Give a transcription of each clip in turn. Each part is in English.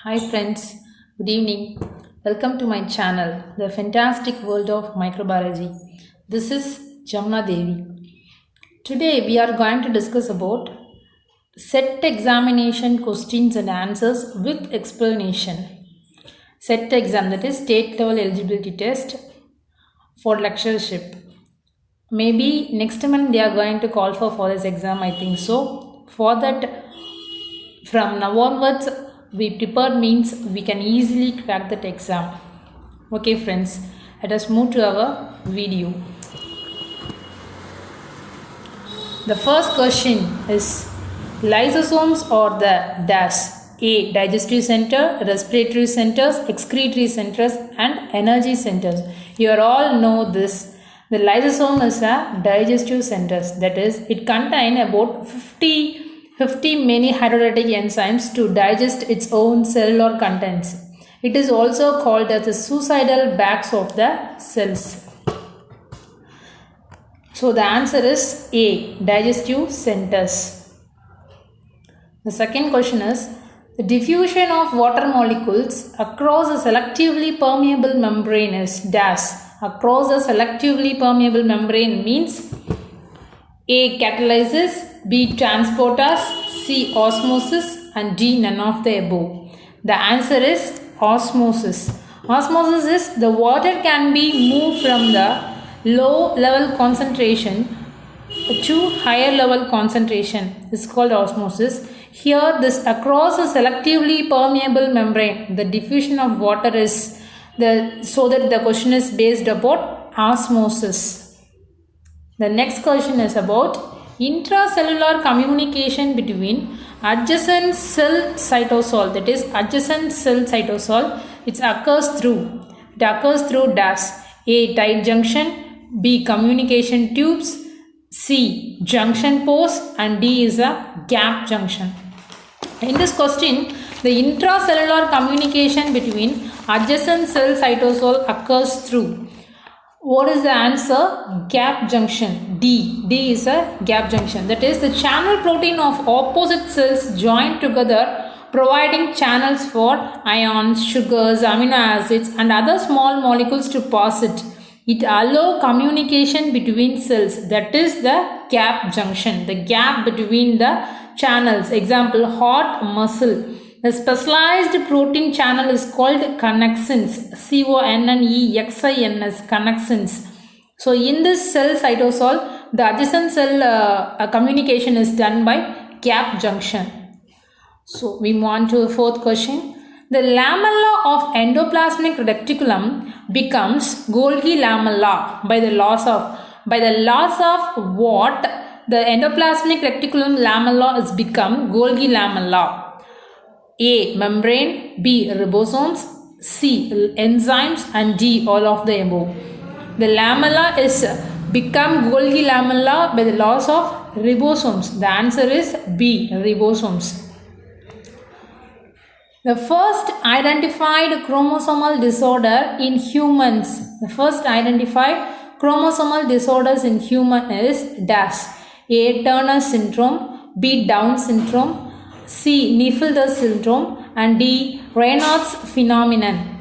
Hi friends, good evening. Welcome to my channel, The Fantastic World of Microbiology. This is Jamna Devi. Today we are going to discuss about set examination questions and answers with explanation. Set exam, that is state level eligibility test for lectureship. Maybe next month they are going to call for this exam, I think so. For that, from now onwards, we prepare means we can easily crack that exam. Okay friends, let us move to our video. The first question is, lysosomes are the dash. A. Digestive center, respiratory centers, excretory centers and energy centers. You all know this. The lysosome is a digestive centers. That is, it contains about 50 many hydrolytic enzymes to digest its own cellular contents. It is also called as the suicidal bags of the cells. So the answer is A, digestive centers. The second question is, the diffusion of water molecules across a selectively permeable membrane is dash. Across a selectively permeable membrane means A. Catalysis, B. Transportase, C. Osmosis and D. None of the above. The answer is osmosis. Osmosis is the water can be moved from the low level concentration to higher level concentration. It's called osmosis. Here this across a selectively permeable membrane, the diffusion of water is so that the question is based upon osmosis. The next question is about intracellular communication between adjacent cell cytosol, that is adjacent cell cytosol. It occurs through dash. A. Tight junction, B. Communication tubes, C. Junction pores and D is a gap junction. In this question, the intracellular communication between adjacent cell cytosol occurs through. What is the answer? Gap junction. D. D is a gap junction. That is, the channel protein of opposite cells join together, providing channels for ions, sugars, amino acids and other small molecules to pass it. It allows communication between cells. That is the gap junction. The gap between the channels. Example, heart muscle. The specialized protein channel is called connexins. Connexins. Connexins. So in this cell cytosol, the adjacent cell communication is done by gap junction. So we move on to the fourth question. The lamella of endoplasmic reticulum becomes Golgi lamella by the loss of what? The endoplasmic reticulum lamella is become Golgi lamella. A. Membrane, B. Ribosomes, C. Enzymes and D. All of the above. The lamella is become Golgi lamella by the loss of ribosomes. The answer is B. Ribosomes. The first identified chromosomal disorder in humans. The first identified chromosomal disorders in human is dash. A. Turner syndrome, B. Down syndrome, C. Neufeld syndrome and D. Raynaud's phenomenon.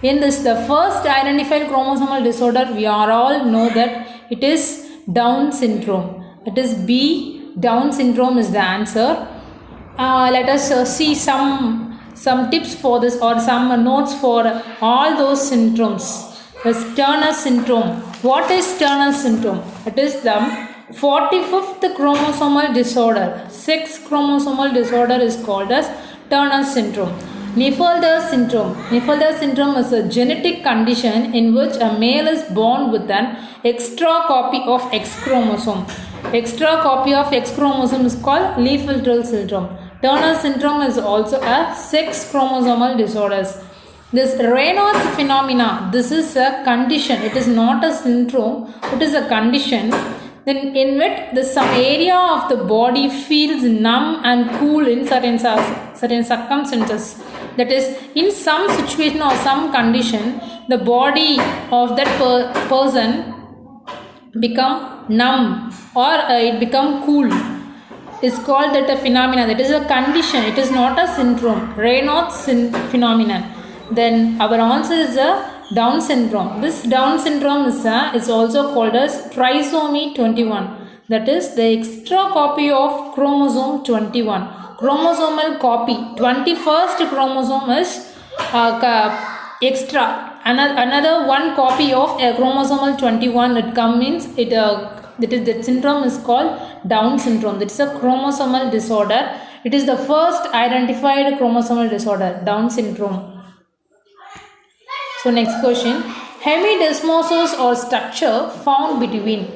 In this, the first identified chromosomal disorder, we are all know that it is Down syndrome. It is B. Down syndrome is the answer. Let us see some tips for this or some notes for all those syndromes. The Turner syndrome. What is Turner syndrome? It is the 45th chromosomal disorder. Sex chromosomal disorder is called as Turner syndrome. Neufeld syndrome. Neufeld syndrome is a genetic condition in which a male is born with an extra copy of X chromosome. Extra copy of X chromosome is called Neufeld syndrome. Turner syndrome is also a sex chromosomal disorder. This Raynaud's phenomena, this is a condition. It is not a syndrome. It is a condition in which some area of the body feels numb and cool in certain circumstances. That is, in some situation or some condition, the body of that person become numb or it become cool. is called that a phenomenon. That is a condition. It is not a syndrome. Raynaud's phenomenon. Then our answer is a Down syndrome. This Down syndrome is also called as trisomy 21. That is the extra copy of chromosome 21. Chromosomal copy. 21st chromosome is extra. Another one copy of a chromosomal 21 it comes that syndrome is called Down syndrome. That is a chromosomal disorder. It is the first identified chromosomal disorder, Down syndrome. So next question, hemidesmosomes or structure found between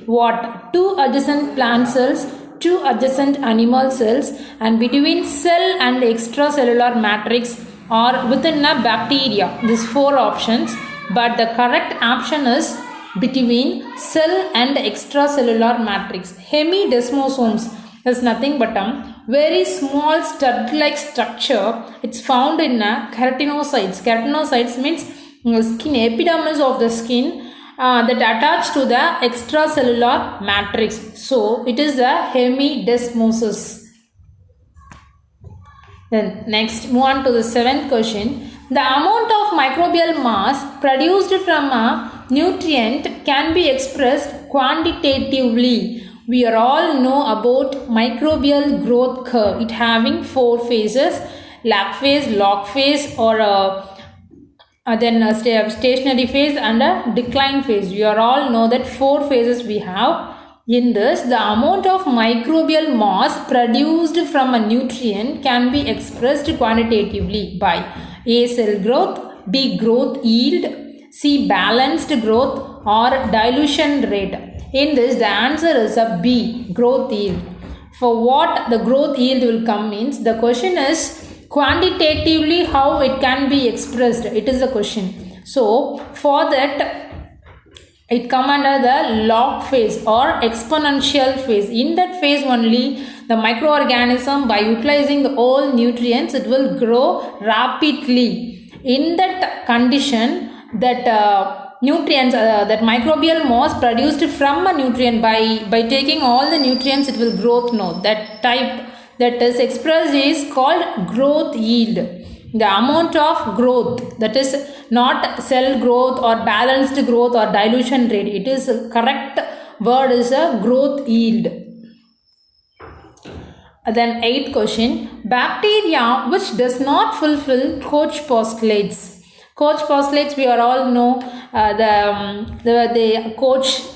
what? Two adjacent plant cells, two adjacent animal cells, and between cell and extracellular matrix or within a bacteria. These four options, but the correct option is between cell and extracellular matrix. Hemidesmosomes is nothing but a very small stud-like structure. It's found in keratinocytes. Keratinocytes means skin, epidermis of the skin that attach to the extracellular matrix. So it is a hemidesmosis. Then next, move on to the 7th question. The amount of microbial mass produced from a nutrient can be expressed quantitatively. We all know about microbial growth curve. It having 4 phases, lag phase, log phase, or then a stationary phase and a decline phase. We all know that 4 phases we have. In this, the amount of microbial mass produced from a nutrient can be expressed quantitatively by A. Cell growth, B. Growth yield, C. Balanced growth, or dilution rate. In this, the answer is a B. Growth yield. For what the growth yield will come means, the question is quantitatively how it can be expressed. It is a question. So, for that, it come under the log phase or exponential phase. In that phase only, the microorganism, by utilizing the all nutrients, it will grow rapidly. In that condition, that nutrients, that microbial mass produced from a nutrient, by taking all the nutrients, it will growth. No, that type that is expressed is called growth yield. The amount of growth, that is not cell growth or balanced growth or dilution rate. It is correct word is a growth yield. Then 8th question, bacteria which does not fulfill Koch postulates. Koch postulates, we are all know the Koch.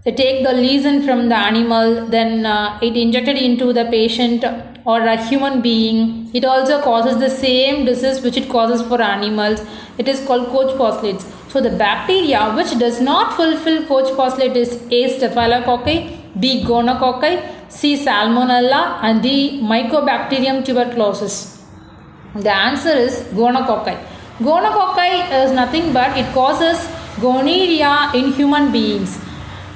They take the lesion from the animal, then it injected into the patient or a human being. It also causes the same disease which it causes for animals. It is called Koch postulates. So the bacteria which does not fulfill Koch postulate is A. Staphylococci, B. Gonococci, C. Salmonella, and D. Mycobacterium tuberculosis. The answer is Gonococci. Gonococci is nothing but it causes gonorrhea in human beings.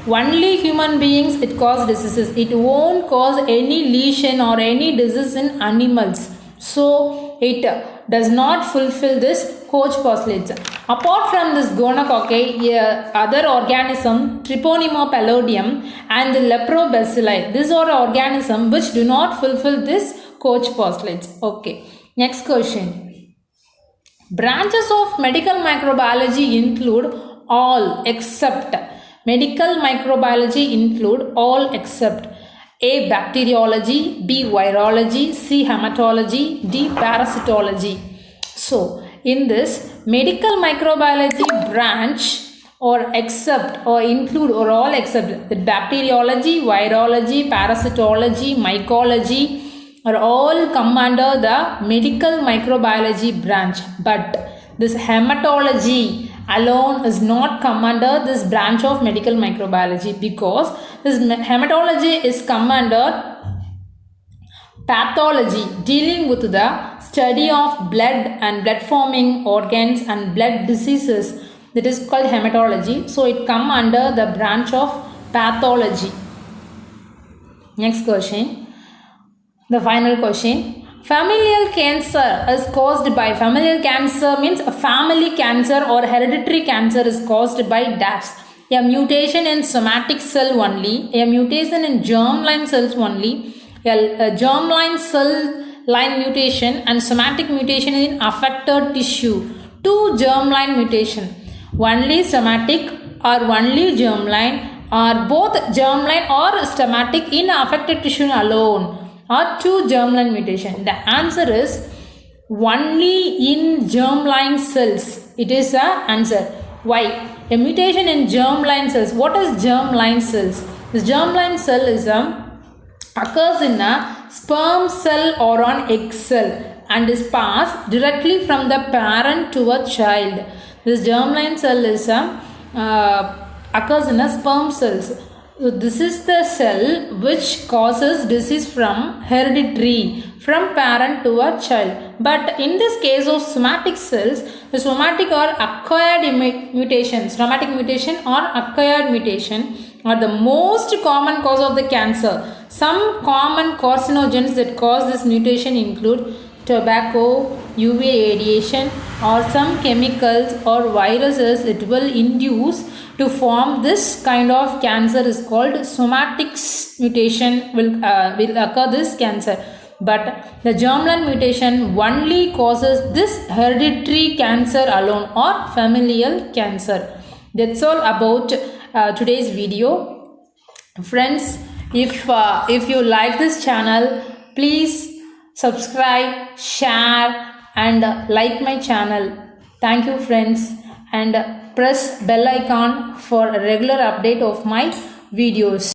Only human beings it causes diseases. It won't cause any lesion or any disease in animals. So it does not fulfill this Koch postulates. Apart from this gonococci, other organism Treponema palladium and the leprobacilli. These are organisms which do not fulfill this Koch postulates. Okay. Next question. Branches of medical microbiology include all except. Medical microbiology include all except A. Bacteriology, B. Virology, C. Hematology, D. Parasitology. So, in this medical microbiology branch or except or include or all except the bacteriology, virology, parasitology, mycology are all come under the medical microbiology branch. But this hematology alone is not come under this branch of medical microbiology because this hematology is come under pathology dealing with the study of blood and blood forming organs and blood diseases. That is called hematology. So it come under the branch of pathology. Next question. The final question. Familial cancer is caused by, familial cancer means a family cancer or hereditary cancer is caused by dash. a mutation in somatic cell only, a mutation in germline cells only, a germline cell line mutation and somatic mutation in affected tissue. 2 germline mutation, only somatic or only germline, or both germline or somatic in affected tissue alone, or 2 germline mutation. The answer is only in germline cells. It is the answer. Why? A mutation in germline cells. What is germline cells? The germline cell is occurs in a sperm cell or an egg cell and is passed directly from the parent to a child. This germline cell is occurs in a sperm cells. This is the cell which causes disease from hereditary, from parent to a child. But in this case of somatic cells, the somatic or acquired mutation, somatic mutation or acquired mutation are the most common cause of the cancer. Some common carcinogens that cause this mutation include tobacco, UV radiation, or some chemicals or viruses that will induce to form this kind of cancer is called somatic mutation will occur this cancer. But the germline mutation only causes this hereditary cancer alone or familial cancer. That's all about today's video. Friends, if you like this channel, please subscribe, share and like my channel. Thank you friends, and press bell icon for a regular update of my videos.